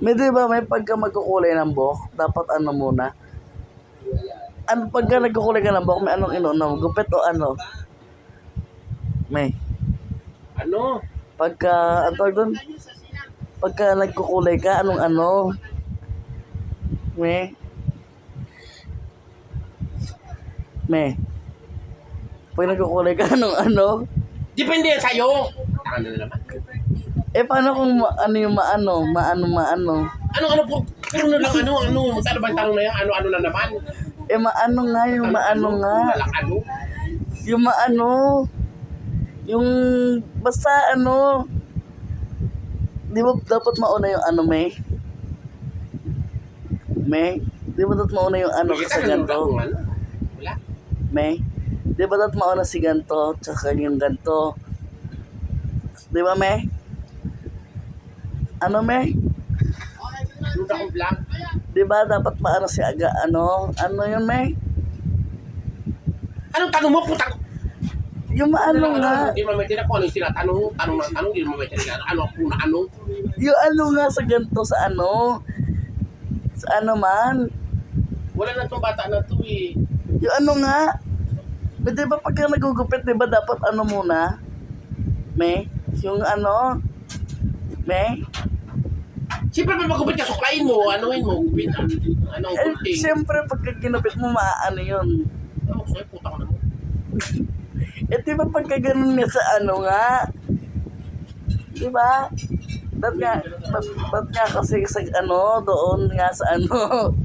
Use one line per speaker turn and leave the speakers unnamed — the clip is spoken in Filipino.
May di ba may pagka magkukulay ng buhok, dapat ano muna? Ano pagka nagkukulay ka ng buhok, may anong inuuna mo? Gupit o ano? May.
Ano?
Pagka, ano tawag doon? Pagka nagkukulay ka, anong ano? May. May. Pag nagkukulay ka, anong ano?
Depende yan sa'yo. Ano na naman?
Eh, paano kung ano yung maano? Maano?
Ano po? Pero na lang ano? Ano ba yung tanong na yan? Ano na naman?
Eh, maano nga, yung maano nga.
Walang ano?
Yung maano. Yung, basta ano. Di ba dapat mauna yung ano, May? May? Di ba dapat mauna yung ano sa ganito?
Ano? Wala?
May? Di ba dapat mauna si ganito, tsaka yung ganito? Di ba, May? Ano, May?
Luda kong vlog.
Di ba dapat maano si Aga, ano? Ano yun, May?
Anong tanong mo? Putang...
Yung maano nga.
Hindi mo maintindihan kung ano yung tinatanong. Tanong ng tanong, hindi mo maintindihan. Ano ang puna ano?
Yung ano nga sa ganito, sa ano? Sa ano man?
Wala na itong bata na ito eh.
Yung ano nga? Di ba pagka nagugupit, di ba dapat ano muna? May? Yung ano? May?
Siyempre pa magkupit ka, suklayin mo, anuin mo, gupit. Ano ang
Eh,
kunting?
siyempre pagka ginupit mo, maaano yun.
Ano ko sa'yo, puta ko na mo.
Eh, di ba pagka ganun nga sa ano nga? Di ba? Ba't nga kasi sa ano, doon nga sa ano?